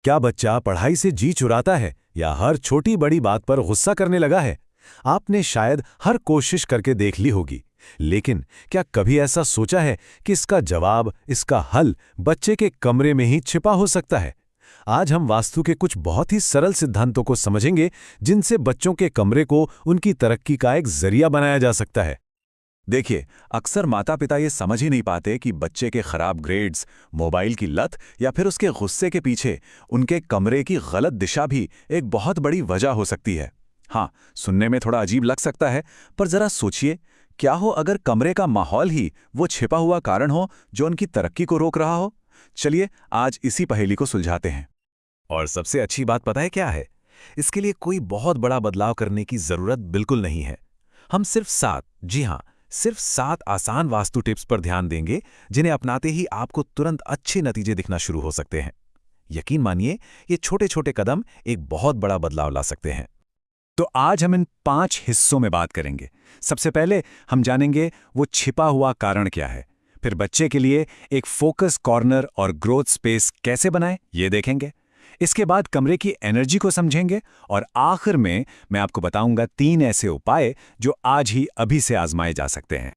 क्या बच्चा पढ़ाई से जी चुराता है या हर छोटी बड़ी बात पर गुस्सा करने लगा है? आपने शायद हर कोशिश करके देख ली होगी, लेकिन क्या कभी ऐसा सोचा है कि इसका जवाब, इसका हल बच्चे के कमरे में ही छिपा हो सकता है? आज हम वास्तु के कुछ बहुत ही सरल सिद्धांतों को समझेंगे, जिनसे बच्चों के कमरे को उनकी तरक्की का एक जरिया बनाया जा सकता है। देखिए, अक्सर माता पिता ये समझ ही नहीं पाते कि बच्चे के खराब ग्रेड्स, मोबाइल की लत या फिर उसके गुस्से के पीछे उनके कमरे की गलत दिशा भी एक बहुत बड़ी वजह हो सकती है। हाँ, सुनने में थोड़ा अजीब लग सकता है, पर जरा सोचिए, क्या हो अगर कमरे का माहौल ही वो छिपा हुआ कारण हो जो उनकी तरक्की को रोक रहा हो। चलिए आज इसी पहेली को सुलझाते हैं। और सबसे अच्छी बात पता है क्या है? इसके लिए कोई बहुत बड़ा बदलाव करने की जरूरत बिल्कुल नहीं है। हम सिर्फ 7, जी हाँ, सिर्फ 7 आसान वास्तु टिप्स पर ध्यान देंगे, जिन्हें अपनाते ही आपको तुरंत अच्छे नतीजे दिखना शुरू हो सकते हैं। यकीन मानिए, ये छोटे छोटे कदम एक बहुत बड़ा बदलाव ला सकते हैं। तो आज हम इन 5 हिस्सों में बात करेंगे। सबसे पहले हम जानेंगे वो छिपा हुआ कारण क्या है। फिर बच्चे के लिए एक फोकस कॉर्नर और ग्रोथ स्पेस कैसे बनाएं, ये देखेंगे। इसके बाद कमरे की एनर्जी को समझेंगे और आखिर में मैं आपको बताऊंगा 3 ऐसे उपाय जो आज ही अभी से आजमाए जा सकते हैं।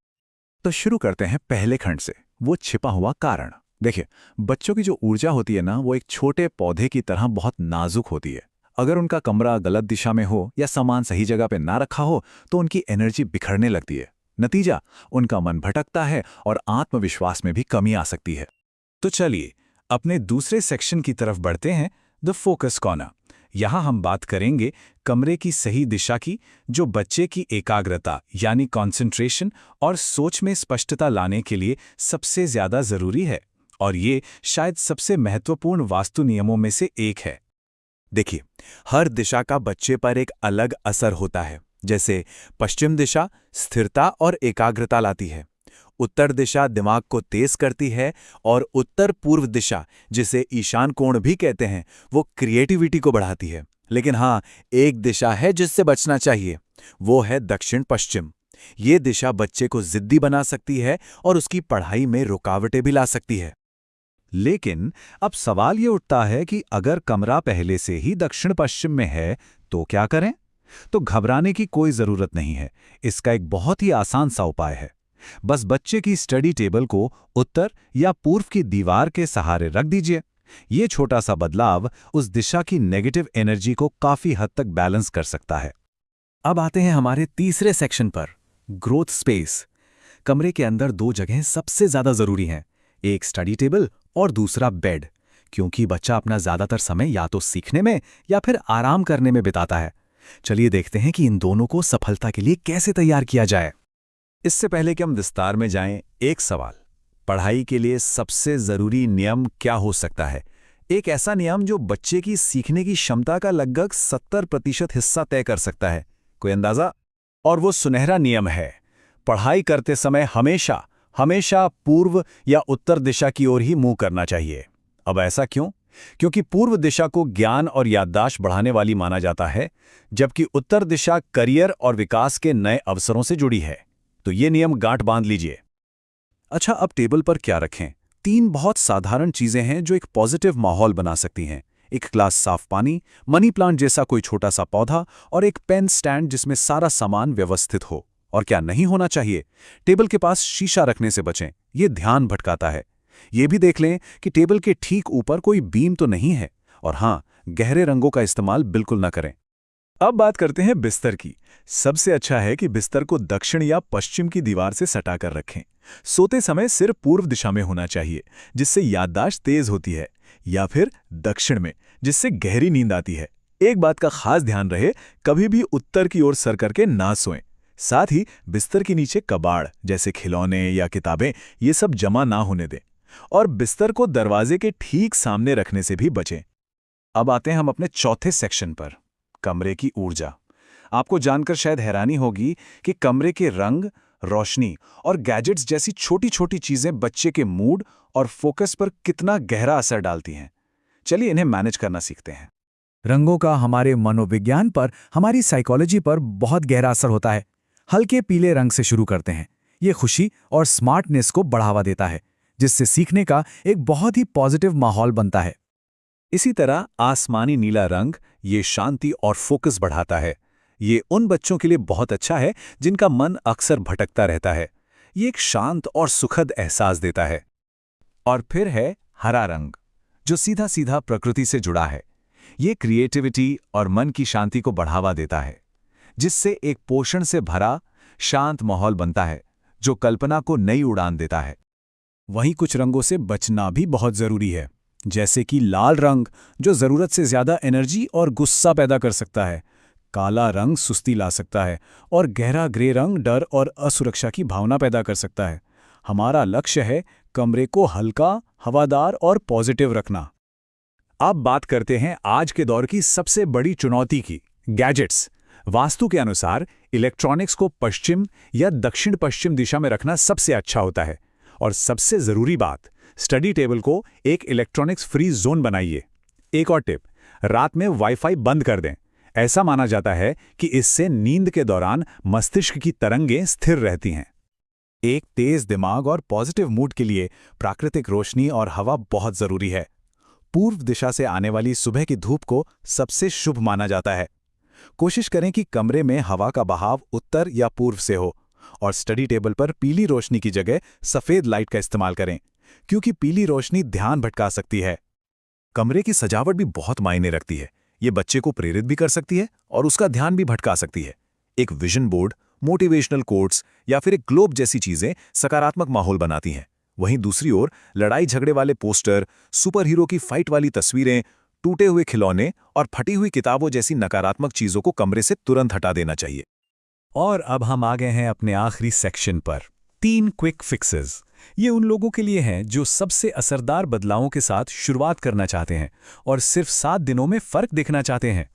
तो शुरू करते हैं पहले खंड से, वो छिपा हुआ कारण। देखिए, बच्चों की जो ऊर्जा होती है ना, वो एक छोटे पौधे की तरह बहुत नाजुक होती है। अगर उनका कमरा गलत दिशा में हो या सामान सही जगह पे ना रखा हो तो उनकी एनर्जी बिखरने लगती है। नतीजा, उनका मन भटकता है और आत्मविश्वास में भी कमी आ सकती है। तो चलिए अपने दूसरे सेक्शन की तरफ बढ़ते हैं, द फोकस कॉर्नर। यहाँ हम बात करेंगे कमरे की सही दिशा की, जो बच्चे की एकाग्रता यानी कंसंट्रेशन और सोच में स्पष्टता लाने के लिए सबसे ज्यादा जरूरी है। और ये शायद सबसे महत्वपूर्ण वास्तु नियमों में से एक है। देखिए, हर दिशा का बच्चे पर एक अलग असर होता है। जैसे पश्चिम दिशा स्थिरता और एकाग्रता लाती है, उत्तर दिशा दिमाग को तेज करती है, और उत्तर पूर्व दिशा, जिसे ईशान कोण भी कहते हैं, वो क्रिएटिविटी को बढ़ाती है। लेकिन हाँ, एक दिशा है जिससे बचना चाहिए, वो है दक्षिण पश्चिम। ये दिशा बच्चे को जिद्दी बना सकती है और उसकी पढ़ाई में रुकावटें भी ला सकती है। लेकिन अब सवाल ये उठता है कि अगर कमरा पहले से ही दक्षिण पश्चिम में है तो क्या करें? तो घबराने की कोई जरूरत नहीं है। इसका एक बहुत ही आसान सा उपाय है। बस बच्चे की स्टडी टेबल को उत्तर या पूर्व की दीवार के सहारे रख दीजिए। ये छोटा सा बदलाव उस दिशा की नेगेटिव एनर्जी को काफी हद तक बैलेंस कर सकता है। अब आते हैं हमारे तीसरे सेक्शन पर, ग्रोथ स्पेस। कमरे के अंदर 2 जगहें सबसे ज्यादा जरूरी हैं, एक स्टडी टेबल और दूसरा बेड, क्योंकि बच्चा अपना ज्यादातर समय या तो सीखने में या फिर आराम करने में बिताता है। चलिए देखते हैं कि इन दोनों को सफलता के लिए कैसे तैयार किया जाए। इससे पहले कि हम विस्तार में जाएं, एक सवाल, पढ़ाई के लिए सबसे जरूरी नियम क्या हो सकता है? एक ऐसा नियम जो बच्चे की सीखने की क्षमता का लगभग 70% हिस्सा तय कर सकता है। कोई अंदाजा? और वो सुनहरा नियम है, पढ़ाई करते समय हमेशा हमेशा पूर्व या उत्तर दिशा की ओर ही मुंह करना चाहिए। अब ऐसा क्यों? क्योंकि पूर्व दिशा को ज्ञान और याददाश्त बढ़ाने वाली माना जाता है, जबकि उत्तर दिशा करियर और विकास के नए अवसरों से जुड़ी है। तो ये नियम गांठ बांध लीजिए। अच्छा, अब टेबल पर क्या रखें? 3 बहुत साधारण चीजें हैं जो एक पॉजिटिव माहौल बना सकती हैं। एक ग्लास साफ पानी, मनी प्लांट जैसा कोई छोटा सा पौधा और एक पेन स्टैंड जिसमें सारा सामान व्यवस्थित हो। और क्या नहीं होना चाहिए? टेबल के पास शीशा रखने से बचें, ये ध्यान भटकाता है। ये भी देख लें कि टेबल के ठीक ऊपर कोई बीम तो नहीं है। और हाँ, गहरे रंगों का इस्तेमाल बिल्कुल न करें। अब बात करते हैं बिस्तर की। सबसे अच्छा है कि बिस्तर को दक्षिण या पश्चिम की दीवार से सटा कर रखें। सोते समय सिर पूर्व दिशा में होना चाहिए, जिससे याददाश्त तेज होती है, या फिर दक्षिण में, जिससे गहरी नींद आती है। एक बात का खास ध्यान रहे, कभी भी उत्तर की ओर सर करके ना सोएं। साथ ही बिस्तर के नीचे कबाड़ जैसे खिलौने या किताबें, ये सब जमा ना होने दें। और बिस्तर को दरवाजे के ठीक सामने रखने से भी बचें। अब आते हैं हम अपने चौथे सेक्शन पर, कमरे की ऊर्जा। आपको जानकर शायद हैरानी होगी कि कमरे के रंग, रोशनी और गैजेट्स जैसी छोटी छोटी चीजें बच्चे के मूड और फोकस पर कितना गहरा असर डालती हैं। चलिए इन्हें मैनेज करना सीखते हैं। रंगों का हमारे मनोविज्ञान पर, हमारी साइकोलॉजी पर बहुत गहरा असर होता है। हल्के पीले रंग से शुरू करते हैं। ये खुशी और स्मार्टनेस को बढ़ावा देता है, जिससे सीखने का एक बहुत ही पॉजिटिव माहौल बनता है। इसी तरह आसमानी नीला रंग ये शांति और फोकस बढ़ाता है। ये उन बच्चों के लिए बहुत अच्छा है जिनका मन अक्सर भटकता रहता है। ये एक शांत और सुखद एहसास देता है। और फिर है हरा रंग, जो सीधा सीधा प्रकृति से जुड़ा है। ये क्रिएटिविटी और मन की शांति को बढ़ावा देता है, जिससे एक पोषण से भरा शांत माहौल बनता है जो कल्पना को नई उड़ान देता है। वहीं कुछ रंगों से बचना भी बहुत जरूरी है, जैसे कि लाल रंग जो जरूरत से ज्यादा एनर्जी और गुस्सा पैदा कर सकता है, काला रंग सुस्ती ला सकता है और गहरा ग्रे रंग डर और असुरक्षा की भावना पैदा कर सकता है। हमारा लक्ष्य है कमरे को हल्का, हवादार और पॉजिटिव रखना। अब बात करते हैं आज के दौर की सबसे बड़ी चुनौती की, गैजेट्स। वास्तु के अनुसार इलेक्ट्रॉनिक्स को पश्चिम या दक्षिण पश्चिम दिशा में रखना सबसे अच्छा होता है। और सबसे जरूरी बात, स्टडी टेबल को एक इलेक्ट्रॉनिक्स फ्री जोन बनाइए। एक और टिप, रात में वाईफाई बंद कर दें। ऐसा माना जाता है कि इससे नींद के दौरान मस्तिष्क की तरंगें स्थिर रहती हैं। एक तेज दिमाग और पॉजिटिव मूड के लिए प्राकृतिक रोशनी और हवा बहुत जरूरी है। पूर्व दिशा से आने वाली सुबह की धूप को सबसे शुभ माना जाता है। कोशिश करें कि कमरे में हवा का बहाव उत्तर या पूर्व से हो और स्टडी टेबल पर पीली रोशनी की जगह सफेद लाइट का इस्तेमाल करें, क्योंकि पीली रोशनी ध्यान भटका सकती है। कमरे की सजावट भी बहुत मायने रखती है। ये बच्चे को प्रेरित भी कर सकती है और उसका ध्यान भी भटका सकती है। एक विजन बोर्ड, मोटिवेशनल कोट्स या फिर एक ग्लोब जैसी चीजें सकारात्मक माहौल बनाती हैं। वहीं दूसरी ओर लड़ाई झगड़े वाले पोस्टर, सुपर हीरो की फाइट वाली तस्वीरें, टूटे हुए खिलौने और फटी हुई किताबों जैसी नकारात्मक चीजों को कमरे से तुरंत हटा देना चाहिए। और अब हम आ गए हैं अपने आखिरी सेक्शन पर, 3 क्विक फिक्सेस। ये उन लोगों के लिए हैं जो सबसे असरदार बदलावों के साथ शुरुआत करना चाहते हैं और सिर्फ 7 दिनों में फर्क देखना चाहते हैं।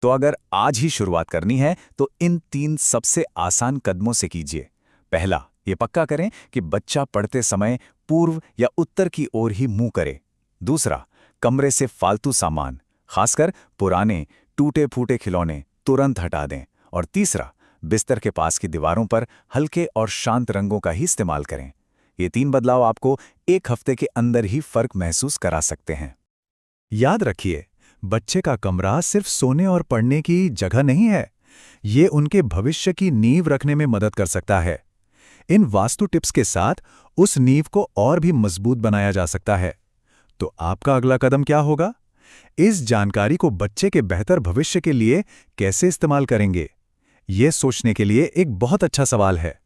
तो अगर आज ही शुरुआत करनी है तो इन 3 सबसे आसान कदमों से कीजिए। पहला, ये पक्का करें कि बच्चा पढ़ते समय पूर्व या उत्तर की ओर ही मुंह करे। दूसरा, कमरे से फालतू सामान, खासकर पुराने टूटे फूटे खिलौने, तुरंत हटा दें। और तीसरा, बिस्तर के पास की दीवारों पर हल्के और शांत रंगों का ही इस्तेमाल करें। ये 3 बदलाव आपको 1 हफ्ते के अंदर ही फर्क महसूस करा सकते हैं। याद रखिए, बच्चे का कमरा सिर्फ सोने और पढ़ने की जगह नहीं है। ये उनके भविष्य की नींव रखने में मदद कर सकता है। इन वास्तु टिप्स के साथ उस नींव को और भी मजबूत बनाया जा सकता है। तो आपका अगला कदम क्या होगा? इस जानकारी को बच्चे के बेहतर भविष्य के लिए कैसे इस्तेमाल करेंगे? ये सोचने के लिए एक बहुत अच्छा सवाल है।